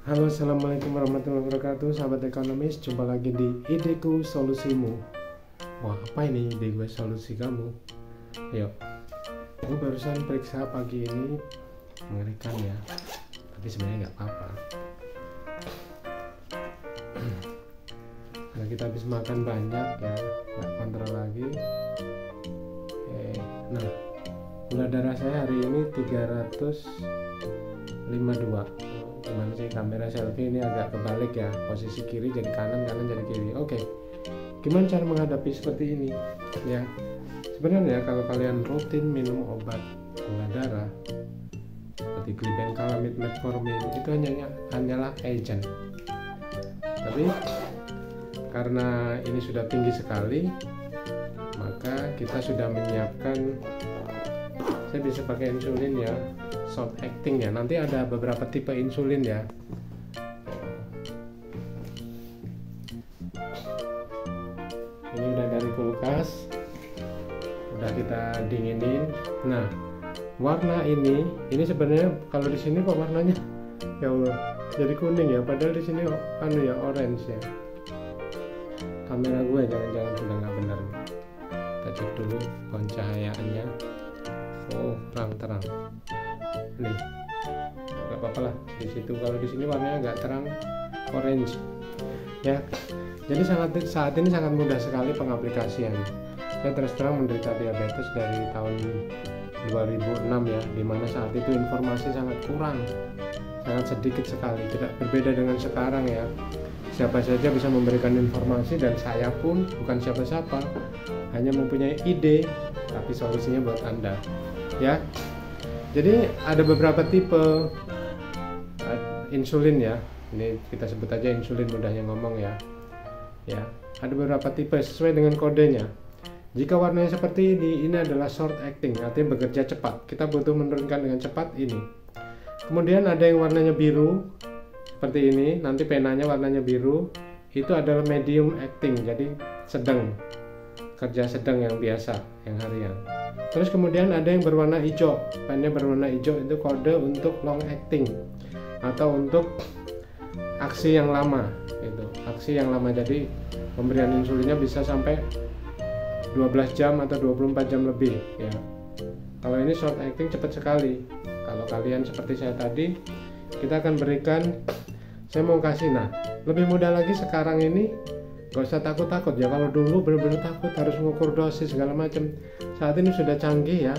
Halo, assalamualaikum warahmatullahi wabarakatuh, sahabat ekonomis. Jumpa lagi di Ideku Solusimu. Wah, apa ini ide gue solusi kamu? Yuk, gue barusan periksa pagi ini, mengerikan ya. Tapi sebenarnya nggak apa-apa. Karena kita habis makan banyak ya, nggak kontrol lagi. Nah, gula darah saya hari ini 352. Gimana sih kamera selfie ini agak kebalik ya, posisi kiri jadi kanan, kanan jadi kiri. Oke, gimana cara menghadapi seperti ini ya? Sebenarnya kalau kalian rutin minum obat gula darah seperti glibenclamide, metformin, itu hanyalah agent. Tapi karena ini sudah tinggi sekali, maka kita sudah menyiapkan, saya bisa pakai insulin ya, short acting ya. Nanti ada beberapa tipe insulin ya. Ini udah dari kulkas, udah kita dinginin. Nah, warna ini sebenarnya kalau di sini kok warnanya ya Allah jadi kuning ya, padahal di sini ya orange ya. Kamera gue jangan-jangan sudah nggak benar. Kita cek dulu pencahayaannya. Oh, terang. Nih, nggak apa-apa lah di situ. Kalau di sini warnanya agak terang orange ya. Jadi saat ini sangat mudah sekali pengaplikasiannya. Saya terus terang menderita diabetes dari tahun 2006 ya, dimana saat itu informasi sangat kurang, sangat sedikit sekali. Tidak berbeda dengan sekarang ya. Siapa saja bisa memberikan informasi, dan saya pun bukan siapa-siapa, hanya mempunyai ide, tapi solusinya buat Anda ya. Jadi ada beberapa tipe insulin ya. Ini kita sebut aja insulin, mudahnya ngomong ya. Ya, ada beberapa tipe sesuai dengan kodenya. Jika warnanya seperti ini adalah short acting, artinya bekerja cepat. Kita butuh menurunkan dengan cepat ini. Kemudian ada yang warnanya biru seperti ini, nanti penanya warnanya biru, itu adalah medium acting, jadi sedang, kerja sedang yang biasa, yang harian. Terus kemudian ada yang berwarna hijau, pennya berwarna hijau, itu kode untuk long acting atau untuk aksi yang lama. Itu aksi yang lama, jadi pemberian insulinnya bisa sampai 12 jam atau 24 jam lebih ya. Kalau ini short acting cepat sekali. Kalau kalian seperti saya tadi, kita akan berikan, saya mau kasih, nah lebih mudah lagi sekarang ini, gak usah takut-takut ya. Kalau dulu benar-benar takut harus mengukur dosis segala macam, saat ini sudah canggih ya.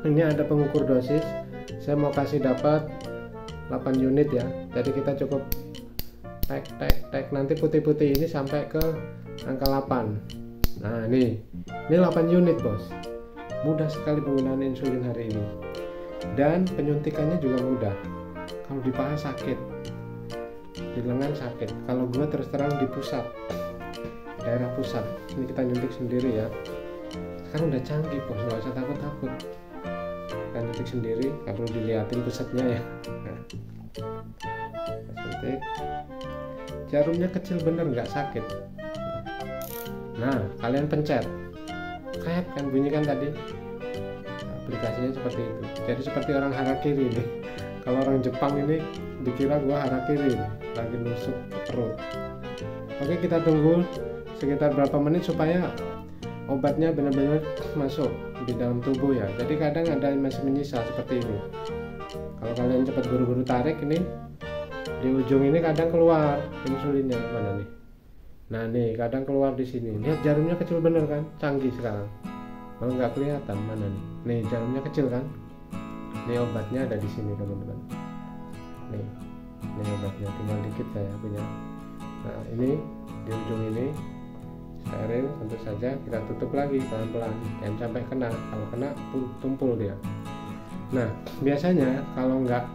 Ini ada pengukur dosis, saya mau kasih dapat 8 unit ya. Jadi kita cukup tek nanti putih-putih ini sampai ke angka 8. Nah ini 8 unit bos. Mudah sekali penggunaan insulin hari ini, dan penyuntikannya juga mudah. Kalau di paha sakit, di lengan sakit. Kalau gue terus terang di pusat, daerah pusat. Ini kita nyuntik sendiri ya. Sekarang udah canggih bos, nggak usah takut-takut. Kita nyuntik sendiri, nggak perlu dilihatin pusatnya ya. Suntik. Jarumnya kecil bener, nggak sakit. Nah, kalian pencet, kayak kan bunyi kan tadi. Aplikasinya seperti itu. Jadi seperti orang harakiri nih. Kalau orang Jepang ini dikira gua harakiri, lagi nusuk ke perut. Oke, kita tunggu sekitar berapa menit supaya obatnya benar-benar masuk di dalam tubuh ya. Jadi kadang ada yang masih menyisa seperti ini. Kalau kalian cepat buru-buru tarik ini, di ujung ini kadang keluar insulinnya. Mana nih? Nah nih, kadang keluar di sini. Lihat jarumnya kecil bener kan? Canggih sekarang. Kalau nggak kelihatan mana nih? Nih jarumnya kecil kan? Ini obatnya ada di sini teman-teman. Nih, ini obatnya, tinggal dikit saya punya. Nah ini di ujung ini steril, tentu saja kita tutup lagi pelan-pelan, jangan sampai kena. Kalau kena tumpul dia. Nah biasanya kalau nggak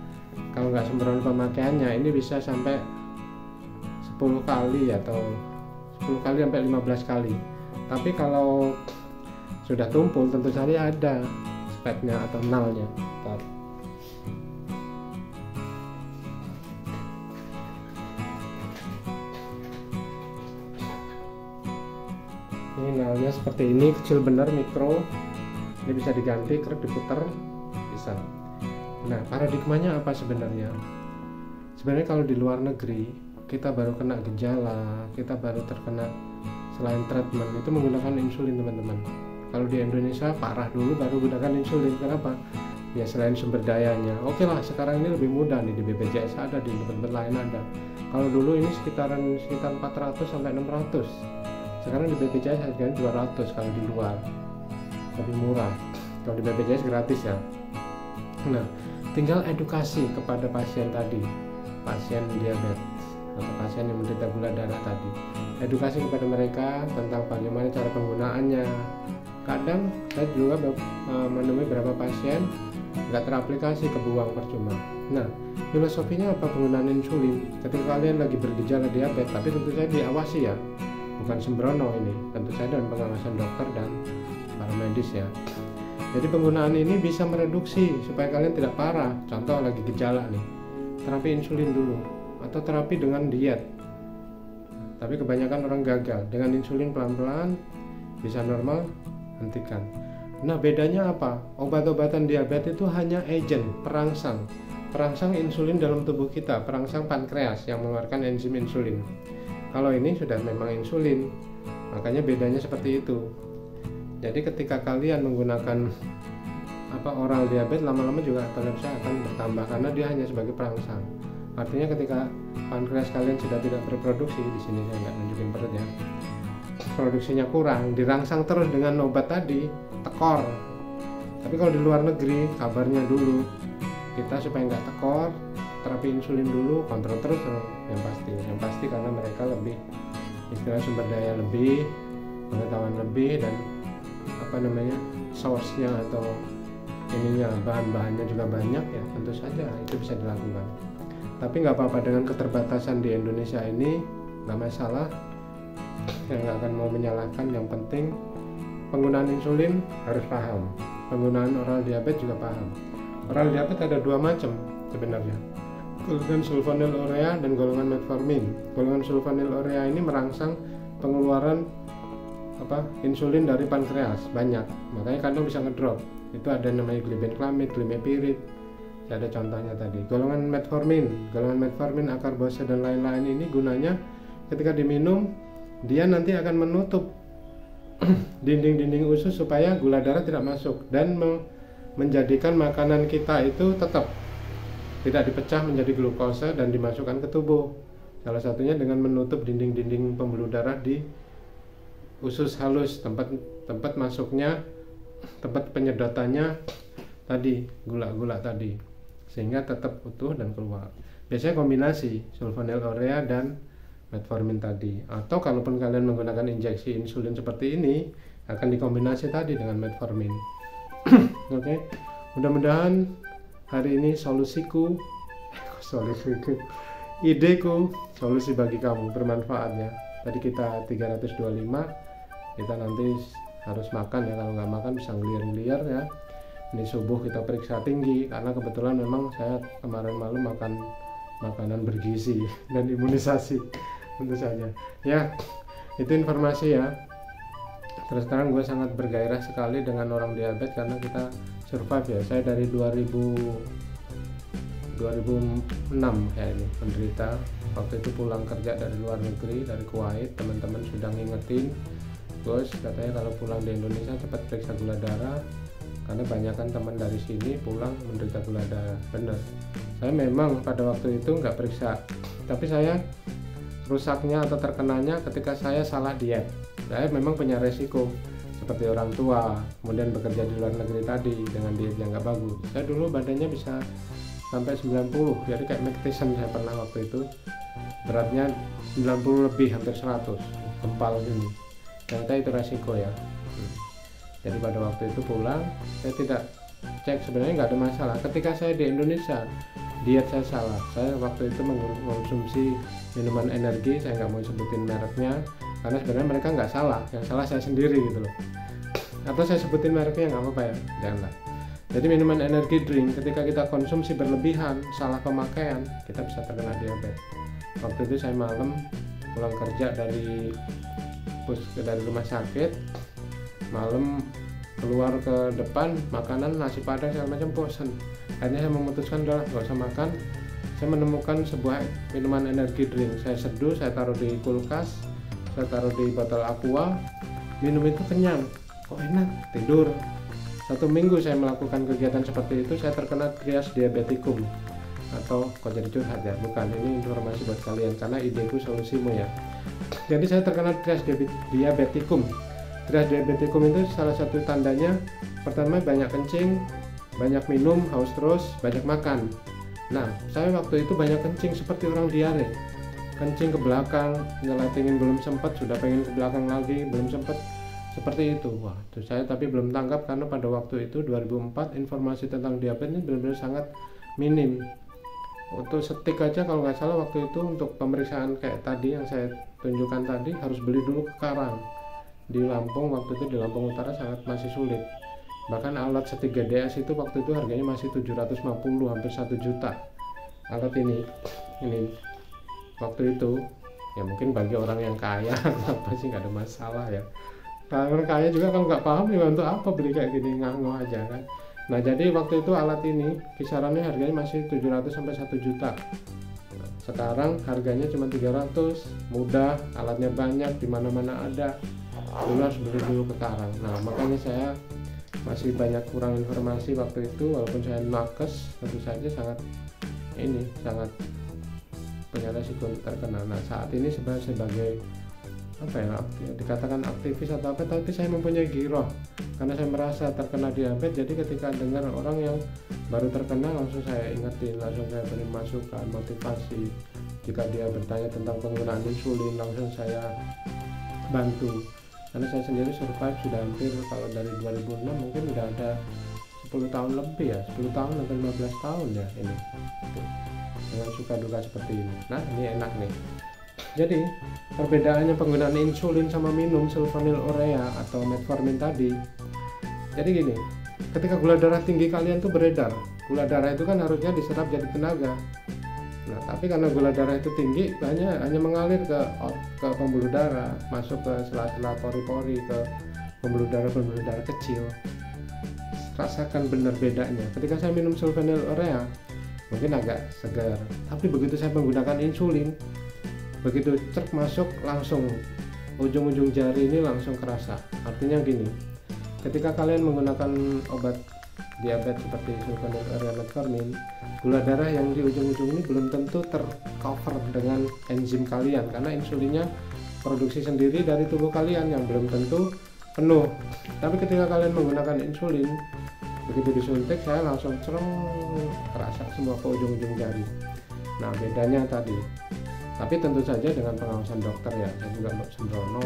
sembrono pemakaiannya, ini bisa sampai 10 kali atau 10 kali sampai 15 kali. Tapi kalau sudah tumpul, tentu saja ada speknya atau nalnya. Ini nalnya seperti ini, kecil benar, mikro. Ini bisa diganti, diputar bisa. Nah, paradigmanya apa sebenarnya? Sebenarnya kalau di luar negeri kita baru kena gejala, kita baru terkena selain treatment itu menggunakan insulin teman-teman. Kalau di Indonesia parah dulu baru gunakan insulin. Kenapa? Ya selain sumber dayanya. Oke lah, sekarang ini lebih mudah nih, di BPJS ada, di tempat lain ada. Kalau dulu ini sekitar 400 sampai 600. Sekarang di BPJS harganya 200 kalau di luar. Lebih murah. Kalau di BPJS gratis ya. Nah, tinggal edukasi kepada pasien tadi, pasien diabetes atau pasien yang menderita gula darah tadi. Edukasi kepada mereka tentang bagaimana cara penggunaannya. Kadang saya juga menemui beberapa pasien nggak teraplikasi, kebuang percuma. Nah, filosofinya apa penggunaan insulin? Ketika kalian lagi bergejala diabetes, tapi tentu saja diawasi ya, bukan sembrono ini, tentu saja dengan pengawasan dokter dan para medis ya. Jadi penggunaan ini bisa mereduksi supaya kalian tidak parah. Contoh lagi gejala nih, terapi insulin dulu atau terapi dengan diet. Tapi kebanyakan orang gagal, dengan insulin pelan-pelan bisa normal, hentikan. Nah, bedanya apa? Obat-obatan diabetes itu hanya agent, perangsang insulin dalam tubuh kita, perangsang pankreas yang mengeluarkan enzim insulin. Kalau ini sudah memang insulin, makanya bedanya seperti itu. Jadi ketika kalian menggunakan oral diabetes, lama-lama juga toleransi akan bertambah karena dia hanya sebagai perangsang. Artinya ketika pankreas kalian sudah tidak berproduksi, di sini saya nggak nunjukin perutnya, produksinya kurang, dirangsang terus dengan obat tadi, tekor. Tapi kalau di luar negeri, kabarnya dulu kita supaya nggak tekor, terapi insulin dulu, kontrol terus yang pasti karena mereka lebih istilah sumber daya lebih, pengetahuan lebih, dan source-nya atau bahan-bahannya juga banyak ya, tentu saja itu bisa dilakukan. Tapi nggak apa-apa dengan keterbatasan di Indonesia ini, nggak masalah. Yang nggak akan mau menyalahkan, yang penting penggunaan insulin harus paham, penggunaan oral diabetes juga paham. Oral diabetes ada dua macam sebenarnya, golongan sulfonylurea dan golongan metformin. Golongan sulfonylurea ini merangsang pengeluaran insulin dari pankreas banyak, makanya kadang bisa ngedrop. Itu ada namanya glibenclamide, glimepirid, ada contohnya tadi. Golongan metformin, akarbose dan lain-lain ini gunanya ketika diminum dia nanti akan menutup dinding-dinding usus supaya gula darah tidak masuk dan menjadikan makanan kita itu tetap tidak dipecah menjadi glukosa dan dimasukkan ke tubuh. Salah satunya dengan menutup dinding-dinding pembuluh darah di usus halus, tempat masuknya, tempat penyedotannya tadi, gula-gula tadi, sehingga tetap utuh dan keluar. Biasanya kombinasi sulfonylurea dan metformin tadi, atau kalaupun kalian menggunakan injeksi insulin seperti ini, akan dikombinasi tadi dengan metformin. Oke, mudah-mudahan hari ini ideku, solusi bagi kamu bermanfaat ya. Tadi kita 325, kita nanti harus makan ya, kalau nggak makan bisa ngeliar-ngeliar ya. Ini subuh kita periksa tinggi, karena kebetulan memang saya kemarin malam makan makanan bergizi dan imunisasi tentu saja ya. Itu informasi ya. Terus terang gue sangat bergairah sekali dengan orang diabetes karena kita survive ya. Saya dari 2006 kayak ini penderita. Waktu itu pulang kerja dari luar negeri, dari Kuwait, teman-teman sudah ngingetin, Gus katanya kalau pulang di Indonesia cepat periksa gula darah, karena banyak kan teman dari sini pulang menderita gula darah. Bener, saya memang pada waktu itu nggak periksa, tapi saya rusaknya atau terkenanya ketika saya salah diet. Saya memang punya resiko seperti orang tua, kemudian bekerja di luar negeri tadi dengan diet yang nggak bagus. Saya dulu badannya bisa sampai 90, jadi kayak Mike Tyson saya pernah waktu itu, beratnya 90 lebih, hampir 100, kempal gini. Ternyata itu resiko ya. Jadi pada waktu itu pulang, saya tidak cek, sebenarnya nggak ada masalah. Ketika saya di Indonesia, diet saya salah. Saya waktu itu mengkonsumsi minuman energi, saya nggak mau sebutin mereknya, karena sebenarnya mereka nggak salah, yang salah saya sendiri gitu loh. Atau saya sebutin mereknya nggak apa-apa ya, janganlah. Jadi minuman energi drink ketika kita konsumsi berlebihan, salah pemakaian, kita bisa terkena diabetes. Waktu itu saya malam pulang kerja dari rumah sakit, malam keluar ke depan makanan nasi padang segala macam, bosan. Akhirnya saya memutuskan udah nggak usah makan, saya menemukan sebuah minuman energi drink. Saya seduh, saya taruh di kulkas, saya taruh di botol aqua, minum itu kenyang, kok enak, tidur. 1 minggu saya melakukan kegiatan seperti itu, saya terkena trias diabeticum. Atau kok jadi curhat ya? Bukan, ini informasi buat kalian karena ideku solusimu ya. Jadi saya terkena trias diabeticum. Trias diabeticum itu salah satu tandanya pertama banyak kencing, banyak minum, haus terus, banyak makan. Nah, saya waktu itu banyak kencing seperti orang diare. Kencing ke belakang, nyelatingin belum sempat, sudah pengen ke belakang lagi, belum sempat. Seperti itu. Wah, itu saya tapi belum tangkap karena pada waktu itu 2004 informasi tentang diabetes ini benar-benar sangat minim. Untuk setik aja kalau nggak salah waktu itu untuk pemeriksaan kayak tadi yang saya tunjukkan tadi harus beli dulu ke Karang. Di Lampung waktu itu, di Lampung Utara sangat masih sulit. Bahkan alat setik GDS itu waktu itu harganya masih 750, hampir 1 juta. Alat ini waktu itu ya mungkin bagi orang yang kaya apa sih nggak ada masalah ya. Kalau orang kaya juga kalau nggak paham ya untuk apa beli kayak gini, nganggo aja kan. Nah, jadi waktu itu alat ini kisarannya harganya masih 700 sampai 1 juta. Nah, sekarang harganya cuma 300, mudah, alatnya banyak, di mana-mana ada. Dulu harus beli dulu ke Karang. Nah, makanya saya masih banyak kurang informasi waktu itu, walaupun saya nakes, tentu saja sangat punya resiko untuk terkena. Nah, saat ini sebagai apa ya, dikatakan aktivis atau apa, tapi saya mempunyai giroh karena saya merasa terkena diabetes. Jadi ketika dengar orang yang baru terkena, langsung saya ingetin, langsung saya beri masukan, motivasi. Jika dia bertanya tentang penggunaan insulin, langsung saya bantu. Karena saya sendiri survive sudah hampir, kalau dari 2006 mungkin udah ada 10 tahun lebih ya, 10 tahun atau 15 tahun ya ini dengan suka duka seperti ini. Nah, ini enak nih. Jadi perbedaannya penggunaan insulin sama minum sulfonylurea atau metformin tadi. Jadi gini, ketika gula darah tinggi kalian tuh beredar, gula darah itu kan harusnya diserap jadi tenaga. Nah, tapi karena gula darah itu tinggi, hanya mengalir ke pembuluh darah, masuk ke sela-sela pori-pori, ke pembuluh darah kecil. Rasakan benar bedanya. Ketika saya minum sulfonylurea, mungkin agak segar, tapi begitu saya menggunakan insulin, begitu cerk masuk, langsung ujung-ujung jari ini langsung kerasa. Artinya gini, ketika kalian menggunakan obat diabetes seperti sulfonylurea, metformin, gula darah yang di ujung-ujung ini belum tentu tercover dengan enzim kalian, karena insulinnya produksi sendiri dari tubuh kalian yang belum tentu penuh. Tapi ketika kalian menggunakan insulin, begitu disuntik, saya langsung terasa semua ke ujung-ujung jari. Nah, bedanya tadi. Tapi tentu saja dengan pengawasan dokter ya. Saya juga nggak sembrono,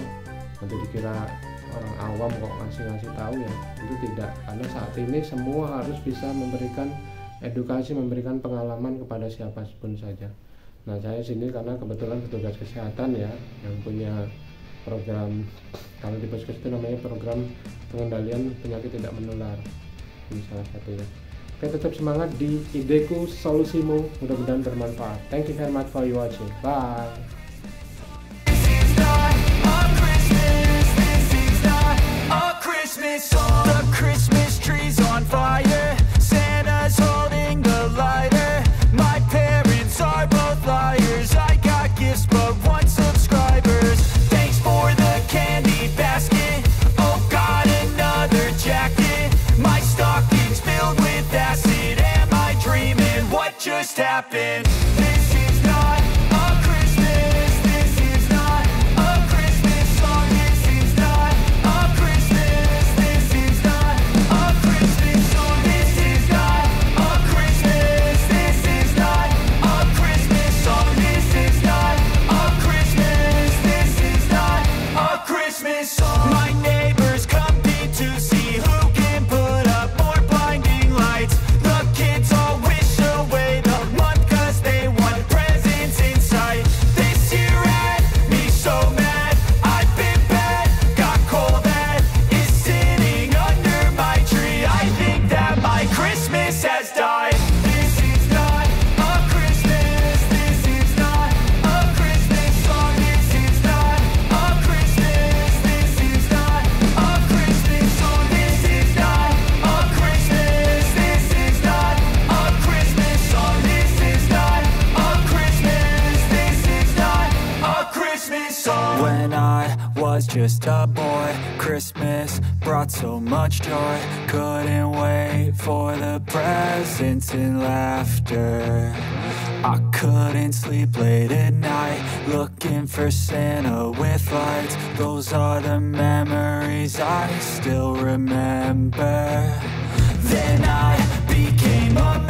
nanti dikira orang awam kok ngasih tahu ya. Itu tidak, karena saat ini semua harus bisa memberikan edukasi, memberikan pengalaman kepada siapapun saja. Nah, saya sini karena kebetulan petugas kesehatan ya, yang punya program, kalau di Puskes itu namanya program pengendalian penyakit tidak menular. Ini salah satunya. Oke, tetap semangat di ideku solusimu, mudah-mudahan bermanfaat. Thank you very much for you watching. Bye. The Christmas tree's on fire. Santa's holding the lighter. My parents are both liars. I got gifts but 1 subscribers. Thanks for the candy basket. Oh, got another jacket. My stocking's filled with acid. Am I dreaming? What just happened? This is not a Christmas. This is not a Christmas song. This is not a Christmas. This is not a Christmas song. This is not a Christmas. This is not a Christmas song. This is not a Christmas. This is not a Christmas song. My neighbors compete to see who can put up more blinding lights. The kids all wish away the month 'cause they want was just a boy. Christmas brought so much joy. Couldn't wait for the presents and laughter. I couldn't sleep late at night, looking for Santa with lights. Those are the memories I still remember. Then I became a